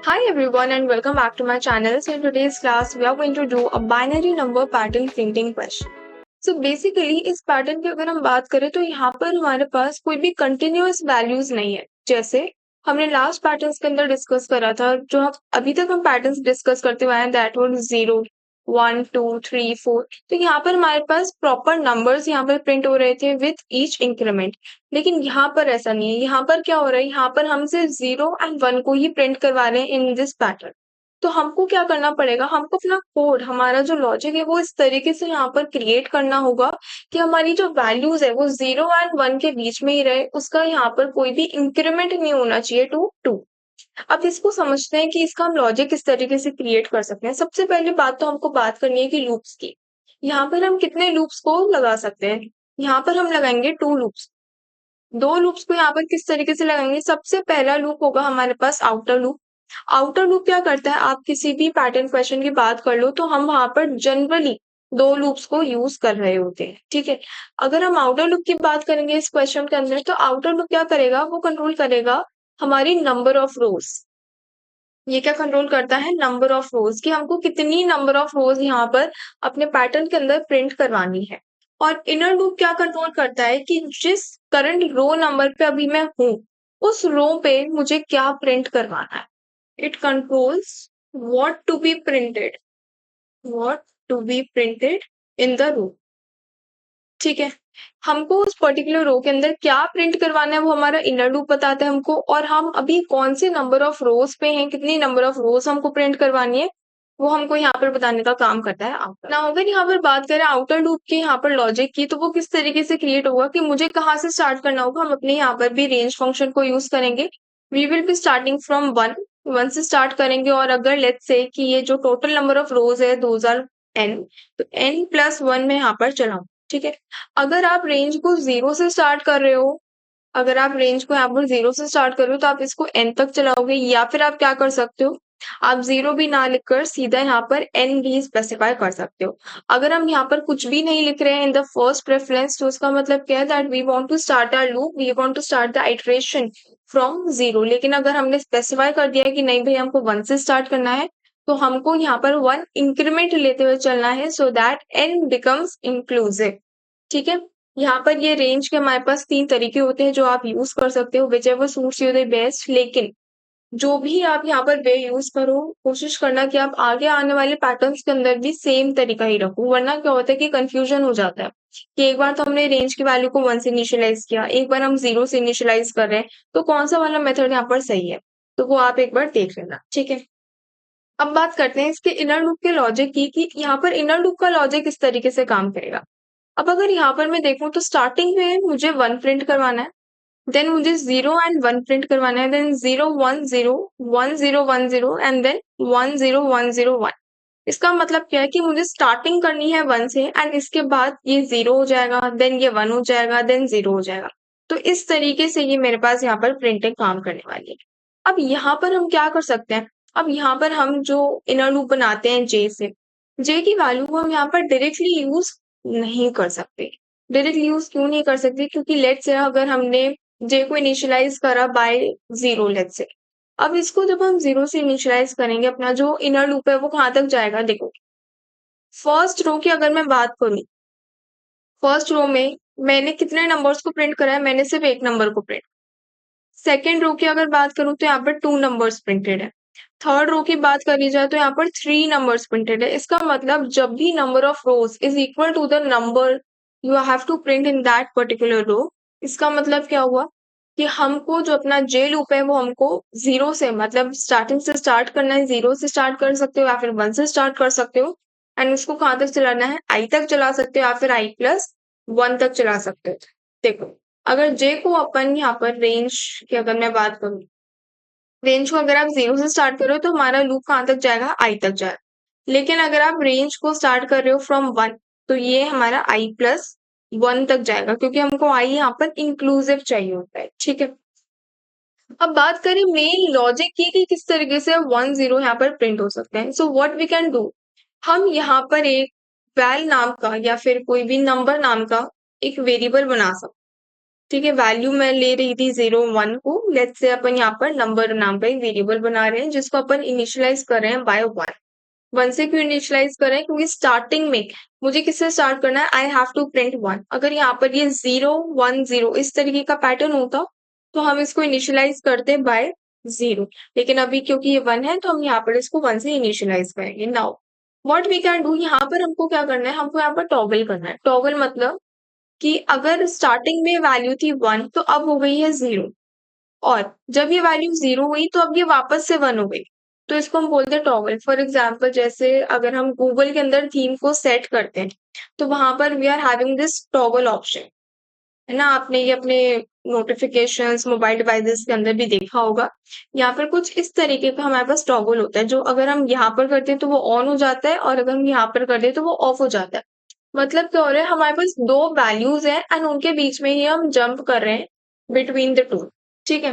Hi everyone and welcome back to my channel. So in today's class we are going to do a binary number pattern printing question. So basically इस pattern की अगर हम बात करें तो यहाँ पर हमारे पास कोई भी कंटिन्यूअस वैल्यूज नहीं है। जैसे हमने लास्ट पैटर्न्स के अंदर डिस्कस करा था, जो हम अभी तक हम पैटर्न्स डिस्कस करते हुए आए हैं, दैट वाज 0 1 2 3 4। तो यहाँ पर हमारे पास प्रॉपर नंबर्स यहाँ पर प्रिंट हो रहे थे विथ ईच इंक्रीमेंट। लेकिन यहाँ पर ऐसा नहीं है। यहाँ पर क्या हो रहा है, यहाँ पर हम सिर्फ 0 और 1 को ही प्रिंट करवा रहे हैं इन दिस पैटर्न। तो हमको क्या करना पड़ेगा, हमको अपना कोड, हमारा जो लॉजिक है वो इस तरीके से यहाँ पर क्रिएट करना होगा कि हमारी जो वैल्यूज है वो 0 और 1 के बीच में ही रहे, उसका यहाँ पर कोई भी इंक्रीमेंट नहीं होना चाहिए टू 2। अब इसको समझते हैं कि इसका हम लॉजिक किस तरीके से क्रिएट कर सकते हैं। सबसे पहले बात तो हमको बात करनी है कि लूप्स की। यहाँ पर हम कितने लूप्स को लगा सकते हैं, यहाँ पर हम लगाएंगे 2 लूप्स। 2 लूप्स को यहाँ पर किस तरीके से लगाएंगे, सबसे पहला लूप होगा हमारे पास आउटर लूप। आउटर लूप क्या करता है, आप किसी भी पैटर्न क्वेश्चन की बात कर लो तो हम वहां पर जनरली 2 लूप्स को यूज कर रहे होते हैं। ठीक है, अगर हम आउटर लूप की बात करेंगे इस क्वेश्चन के अंदर, तो आउटर लूप क्या करेगा, वो कंट्रोल करेगा हमारी नंबर ऑफ रोज। ये क्या कंट्रोल करता है, नंबर ऑफ रोज, कि हमको कितनी नंबर ऑफ रोज यहाँ पर अपने पैटर्न के अंदर प्रिंट करवानी है। और इनर लूप क्या कंट्रोल करता है कि जिस करंट रो नंबर पे अभी मैं हूं, उस रो पे मुझे क्या प्रिंट करवाना है। It controls what to be printed, what to be printed in the row. ठीक है, हमको उस पर्टिकुलर रो के अंदर क्या प्रिंट करवाना है वो हमारा इनर लूप बताता है हमको, और हम अभी कौन से नंबर ऑफ रोज पे हैं, कितनी नंबर ऑफ रोज हमको प्रिंट करवानी है, वो हमको यहाँ पर बताने का काम करता है आउटर। ना अगर यहाँ पर बात करें आउटर लूप के यहाँ पर लॉजिक की, तो वो किस तरीके से क्रिएट होगा कि मुझे कहाँ से स्टार्ट करना होगा। हम अपने यहाँ पर भी रेंज फंक्शन को यूज करेंगे। We will be starting from 1 से स्टार्ट करेंगे, और अगर लेट्स से कि ये जो टोटल नंबर ऑफ रोज है 2000 n, तो n+1 में यहाँ पर चलाऊं। ठीक है, अगर आप रेंज को 0 से स्टार्ट कर रहे हो, अगर आप रेंज को यहाँ पर 0 से स्टार्ट कर रहे हो तो आप इसको n तक चलाओगे, या फिर आप क्या कर सकते हो, आप 0 भी ना लिखकर सीधा यहाँ पर n भी स्पेसिफाई कर सकते हो। अगर हम यहाँ पर कुछ भी नहीं लिख रहे हैं इन द फर्स्ट प्रेफरेंस, तो उसका मतलब क्या है, that we want to start our loop, we want to start the iteration from 0। लेकिन अगर हमने स्पेसिफाई कर दिया है कि नहीं भाई हमको 1 से स्टार्ट करना है, तो हमको यहाँ पर 1 इंक्रीमेंट लेते हुए चलना है, so that n becomes inclusive. ठीक है, यहाँ पर ये रेंज के हमारे पास 3 तरीके होते हैं जो आप यूज कर सकते हो, which ever suits you the best. लेकिन जो भी आप यहाँ पर वे यूज करो, कोशिश करना कि आप आगे आने वाले पैटर्न्स के अंदर भी सेम तरीका ही रखो, वरना क्या होता है कि कंफ्यूजन हो जाता है कि एक बार तो हमने रेंज की वैल्यू को 1 से इनिशियलाइज किया, एक बार हम 0 से इनिशियलाइज कर रहे हैं, तो कौन सा वाला मेथड यहाँ पर सही है, तो वो आप एक बार देख लेना। ठीक है, अब बात करते हैं इसके इनर लूप के लॉजिक की, कि यहाँ पर इनर लूप का लॉजिक इस तरीके से काम करेगा। अब अगर यहाँ पर मैं देखूं तो स्टार्टिंग में मुझे 1 प्रिंट करवाना है, देन मुझे 0 और 1 प्रिंट करवाना है, देन 0 1 0 1 0 1 0 एंड देन 1 0 1 0 1। इसका मतलब क्या है कि मुझे स्टार्टिंग करनी है 1 से, एंड इसके बाद ये 0 हो जाएगा, देन ये 1 हो जाएगा, देन 0 हो जाएगा। तो इस तरीके से ये मेरे पास यहाँ पर प्रिंटिंग काम करने वाली है। अब यहाँ पर हम क्या कर सकते हैं, अब यहाँ पर हम जो इनर लूप बनाते हैं जे से, जे की वैल्यू को हम यहाँ पर डायरेक्टली यूज नहीं कर सकते। डायरेक्टली यूज क्यों नहीं कर सकते, क्योंकि लेट्स से अगर हमने जे को इनिशियलाइज करा बाय 0, लेट्स से, अब इसको जब हम 0 से इनिशियलाइज करेंगे, अपना जो इनर लूप है वो कहाँ तक जाएगा, देखो फर्स्ट रो की अगर मैं बात करूं, फर्स्ट रो में मैंने कितने नंबर्स को प्रिंट करा है, मैंने सिर्फ एक नंबर को प्रिंट। सेकेंड रो की अगर बात करूं तो यहाँ पर 2 नंबर्स प्रिंटेड है। थर्ड रो की बात करी जाए तो यहाँ पर 3 नंबर्स प्रिंटेड है। इसका मतलब जब भी number of rows is equal to the number you have to print in that particular row, इसका मतलब क्या हुआ कि हमको जो अपना जे लूप है वो हमको 0 से, मतलब स्टार्टिंग से स्टार्ट करना है, 0 से स्टार्ट कर सकते हो या फिर 1 से स्टार्ट कर सकते हो, एंड उसको कहाँ तक चलाना है, आई तक चला सकते हो या फिर i+1 तक चला सकते हो। देखो, अगर जे को अपन यहाँ पर रेंज की अगर मैं बात करूँ, रेंज को अगर आप 0 से स्टार्ट कर रहे हो तो हमारा लूप कहाँ तक जाएगा, i तक जाएगा। लेकिन अगर आप रेंज को स्टार्ट कर रहे हो फ्रॉम 1, तो ये हमारा i+1 तक जाएगा, क्योंकि हमको i यहाँ पर इंक्लूसिव चाहिए होता है। ठीक है, अब बात करें मेन लॉजिक की कि किस तरीके से 1 0 यहाँ पर प्रिंट हो सकते हैं। So what we can do, हम यहाँ पर एक वैल नाम का या फिर कोई भी नंबर नाम का एक वेरिएबल बना सकते हैं। ठीक है, वैल्यू मैं ले रही थी 0 1 को। लेट्स से अपन यहाँ पर नंबर नाम का एक वेरिएबल बना रहे हैं जिसको अपन इनिशियलाइज कर रहे हैं बाय 1। 1 से क्यों इनिशियलाइज कर रहे हैं? क्योंकि स्टार्टिंग में मुझे किससे स्टार्ट करना है, आई हैव टू प्रिंट 1। अगर यहाँ पर ये 0 1 0 इस तरीके का पैटर्न होता तो हम इसको इनिशियलाइज करते बाय 0, लेकिन अभी क्योंकि ये 1 है तो हम यहाँ पर इसको 1 से इनिशियलाइज करेंगे। Now what we can do, यहाँ पर हमको क्या करना है, हमको यहाँ पर टॉगल करना है। टॉगल मतलब कि अगर स्टार्टिंग में वैल्यू थी 1 तो अब हो गई है 0, और जब ये वैल्यू 0 हुई तो अब ये वापस से 1 हो गई, तो इसको हम बोलते हैं टॉगल। फॉर एग्जाम्पल जैसे अगर हम गूगल के अंदर थीम को सेट करते हैं तो वहां पर we are having this toggle option, है ना। आपने ये अपने नोटिफिकेशंस मोबाइल डिवाइसेस के अंदर भी देखा होगा। यहाँ पर कुछ इस तरीके का हमारे पास टॉगल होता है, जो अगर हम यहाँ पर करते हैं तो वो ऑन हो जाता है, और अगर हम यहाँ पर करते हैं तो वो ऑफ हो जाता है। मतलब क्या हो रहा है, हमारे पास दो वैल्यूज हैं एंड उनके बीच में ही हम जंप कर रहे हैं बिटवीन द टू। ठीक है,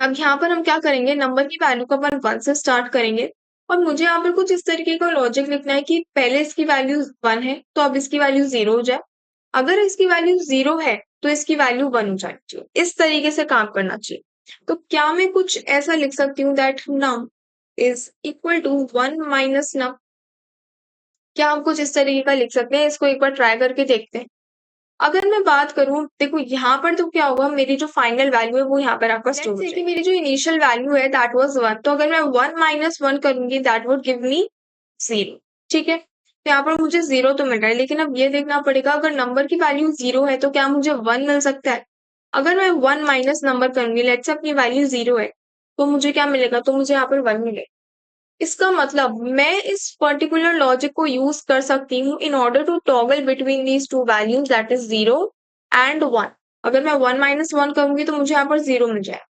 अब यहाँ पर हम क्या करेंगे, नंबर की वैल्यू को अपन 1 से स्टार्ट करेंगे, और मुझे यहाँ पर कुछ इस तरीके का लॉजिक लिखना है कि पहले इसकी वैल्यू 1 है तो अब इसकी वैल्यू 0 हो जाए। अगर इसकी वैल्यू 0 है तो इसकी वैल्यू 1 हो जानी चाहिए। इस तरीके से काम करना चाहिए। तो क्या मैं कुछ ऐसा लिख सकती हूँ that num is equal to 1 minus num? क्या हम कुछ इस तरीके का लिख सकते हैं? इसको एक बार ट्राई करके देखते हैं। अगर मैं बात करूं, देखो यहाँ पर तो क्या होगा, मेरी जो फाइनल वैल्यू है वो यहाँ पर आपका स्टोर हो जाएगी। मेरी जो इनिशियल वैल्यू है दैट वाज 1, तो अगर मैं 1 माइनस 1 करूंगी दैट वुड गिव मी 0। ठीक है, तो यहाँ पर मुझे 0 तो मिल रहा है, लेकिन अब ये देखना पड़ेगा अगर नंबर की वैल्यू 0 है तो क्या मुझे 1 मिल सकता है? अगर मैं 1 माइनस नंबर करूंगी, लेट्स से अपनी वैल्यू 0 है, तो मुझे क्या मिलेगा? तो मुझे यहाँ पर 1 मिलेगा। इसका मतलब मैं इस पर्टिकुलर लॉजिक को यूज कर सकती हूँ in order to toggle between these two values that is 0 and 1। अगर मैं 1 माइनस 1 करूंगी तो मुझे यहाँ पर 0 मिल जाएगा।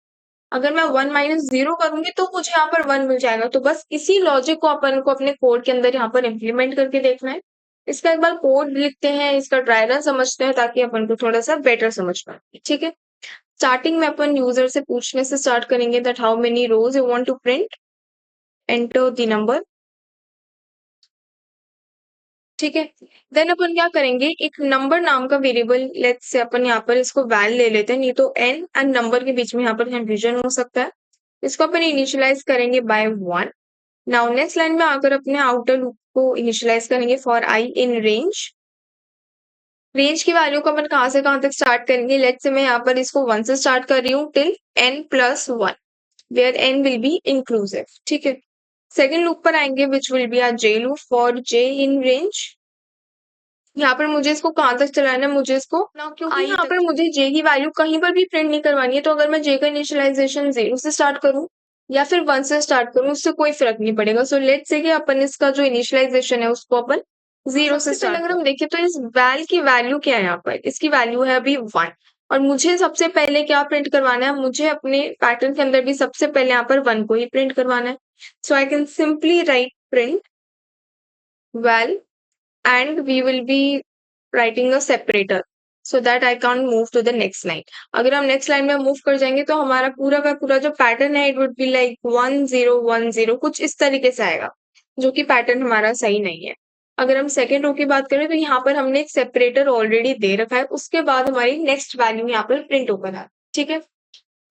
अगर मैं 1 माइनस 0 करूंगी तो मुझे यहाँ पर 1 मिल जाएगा। तो बस इसी लॉजिक को अपन को अपने कोड के अंदर यहाँ पर इम्प्लीमेंट करके देखना है। इसका एक बार कोड लिखते हैं, इसका ट्राई रन समझते हैं ताकि अपन को थोड़ा सा बेटर समझ पाए। ठीक है, स्टार्टिंग में अपन यूजर से पूछने से स्टार्ट करेंगे that how many rows you want to print, enter the number. ठीक है, देन अपन क्या करेंगे, एक नंबर नाम का वेरिएबल, लेट्स से अपन यहाँ पर इसको वैल ले लेते हैं, नहीं तो एन एंड नंबर के बीच में यहाँ पर कंफ्यूजन हो सकता है। इसको अपन इनिशियलाइज करेंगे बाय 1। नाउ नेक्स्ट लाइन में आकर अपने आउटर लूप को इनिशियलाइज करेंगे for I in range. Range की वैल्यू को अपन कहाँ से कहाँ तक स्टार्ट करेंगे, लेट्स से मैं यहाँ पर इसको 1 से स्टार्ट कर रही हूँ till n plus 1 where n will be inclusive. ठीक है, सेकेंड लूप पर आएंगे which will be our j loop for j in range. यहाँ पर मुझे इसको कहाँ तक चलाना है, मुझे इसको ना, क्योंकि यहाँ पर मुझे j की वैल्यू कहीं पर भी प्रिंट नहीं करवानी है, तो अगर मैं j का इनिशियलाइजेशन 0 से स्टार्ट करूँ या फिर 1 से स्टार्ट करूँ उससे कोई फर्क नहीं पड़ेगा। सो लेट्स से कि अपन इसका जो इनिशियलाइजेशन है उसको अपन 0 से स्टार्ट। अगर हम देखें तो इस वैल की वैल्यू क्या है, यहाँ पर इसकी वैल्यू है अभी 1, और मुझे सबसे पहले क्या प्रिंट करवाना है, मुझे अपने पैटर्न के अंदर भी सबसे पहले यहाँ पर 1 को ही प्रिंट करवाना है। So I can simply write print val and we will be writing a separator so that I can't move to the next line. अगर हम next line में move कर जाएंगे तो हमारा पूरा का पूरा जो pattern है it would be like 1 0 1 0 कुछ इस तरीके से आएगा, जो कि pattern हमारा सही नहीं है। अगर हम सेकेंड रो की बात करें तो यहाँ पर हमने एक सेपरेटर ऑलरेडी दे रखा है, उसके बाद हमारी नेक्स्ट वैल्यू यहाँ पर प्रिंट होकर आ। ठीक है,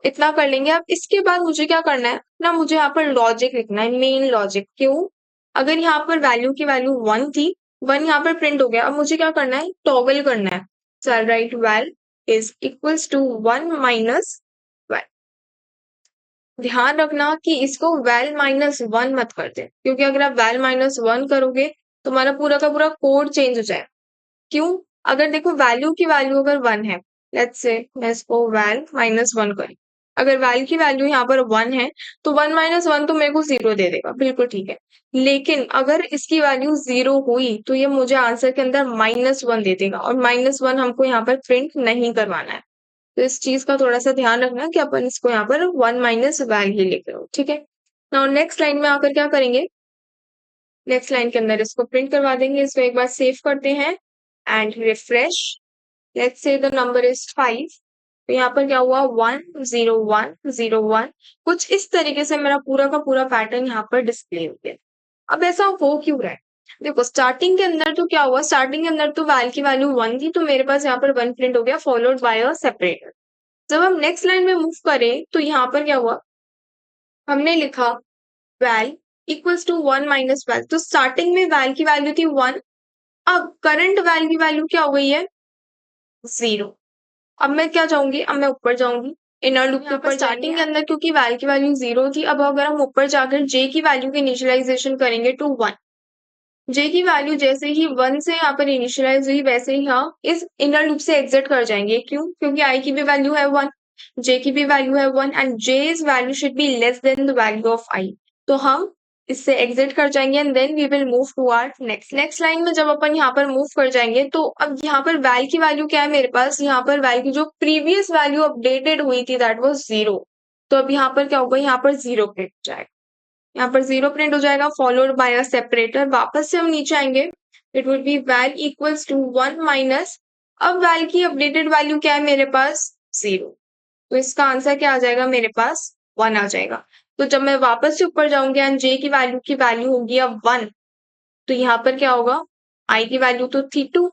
इतना कर लेंगे। अब इसके बाद मुझे क्या करना है ना, मुझे यहाँ पर लॉजिक लिखना है, मेन लॉजिक। क्यों? अगर यहाँ पर वैल्यू की वैल्यू 1 थी, 1 यहाँ पर प्रिंट हो गया, अब मुझे क्या करना है, टॉगल करना है। So I write val is equals to 1 minus val. ध्यान रखना कि इसको वैल माइनस 1 मत कर दे, क्योंकि अगर आप वैल माइनस 1 करोगे तो हमारा पूरा का पूरा कोड चेंज हो जाए। क्यों? अगर देखो वैल्यू की वैल्यू अगर 1 है, लेट्स से मैं इसको वैल माइनस 1 करी, अगर वैल की वैल्यू यहाँ पर 1 है तो 1 माइनस 1 तो मेरे को 0 दे देगा, बिल्कुल ठीक है। लेकिन अगर इसकी वैल्यू 0 हुई तो ये मुझे आंसर के अंदर माइनस 1 दे देगा, और माइनस 1 हमको यहाँ पर प्रिंट नहीं करवाना है। तो इस चीज का थोड़ा सा ध्यान रखना कि अपन इसको यहाँ पर 1 माइनस वैल ही लिख रहे हो। ठीक है, नाउ नेक्स्ट लाइन में आकर क्या करेंगे, नेक्स्ट लाइन के अंदर इसको प्रिंट करवा देंगे। इसको एक बार सेव करते हैं and refresh. Let's say the number is 5, तो यहाँ पर क्या हुआ, 1 0 1 0 1। कुछ इस तरीके से मेरा पूरा का पूरा पैटर्न यहाँ पर डिस्प्ले हो गया। अब ऐसा हो क्यों रहा है? देखो स्टार्टिंग के अंदर तो क्या हुआ, स्टार्टिंग के अंदर तो वैल की वैल्यू 1 थी, तो मेरे पास यहाँ पर 1 प्रिंट हो गया फॉलोड बाय अ सेपरेटर। जब हम नेक्स्ट लाइन में मूव करें तो यहाँ पर क्या हुआ, हमने लिखा val equals to 1 minus val, तो स्टार्टिंग में वैल की वैल्यू थी 1, अब करंट वैल की वैल्यू क्या हो गई है 0। अब मैं क्या जाऊंगी, अब मैं ऊपर जाऊंगी इनर लूप के ऊपर। स्टार्टिंग के अंदर क्योंकि वैल की वैल्यू 0 थी, अब अगर हम ऊपर जाकर जे की वैल्यू की इनिशियलाइजेशन करेंगे टू 1, जे की वैल्यू जैसे ही 1 से यहाँ पर इनिशियलाइज हुई वैसे ही हाँ इस इनर लूप से एग्जिट कर जाएंगे। क्यों, क्योंकि आई की भी वैल्यू है 1, जे की भी वैल्यू है 1 and J's value should be less than the value of I. तो हम इससे एग्जिट कर जाएंगे and then we will move toward next line में। जब अपन यहाँ पर मूव कर जाएंगे तो अब यहाँ पर वैल की वैल्यू क्या है मेरे पास, यहाँ पर वैल की जो प्रीवियस वैल्यू अपडेटेड हुई थी दैट वाज 0, तो अब यहाँ पर क्या होगा, यहाँ पर 0 प्रिंट हो जाएगा, यहाँ पर 0 प्रिंट हो जाएगा फॉलोड बाय अ सेपरेटर। वापस से हम नीचे आएंगे, it would be val equals to 1 minus, अब वैल की अपडेटेड वैल्यू क्या है मेरे पास 0, तो इसका आंसर क्या आ जाएगा मेरे पास 1 आ जाएगा। तो जब मैं वापस से ऊपर जाऊंगी एंड जे की वैल्यू होगी अब 1, तो यहाँ पर क्या होगा, आई की वैल्यू तो थी 2,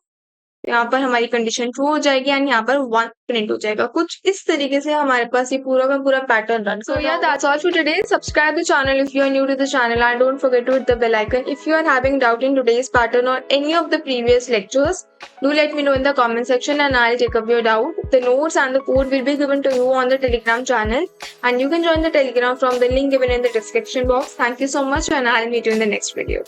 यहाँ पर हमारी कंडीशन ट्रू हो जाएगी एंड यहाँ पर 1 प्रिंट हो जाएगा। कुछ इस तरीके से हमारे पास ये पूरा का पूरा pattern run. So yeah, that's all for today. Subscribe the channel if you are new to the channel and don't forget to hit the bell icon. If you are having doubt in today's pattern or any of the previous lectures, do let me know in the comment section and I'll take up your doubt. The notes and the code will be given to you on the Telegram channel and you can join the Telegram from the link given in the description box. Thank you so much and I'll meet you in the next video.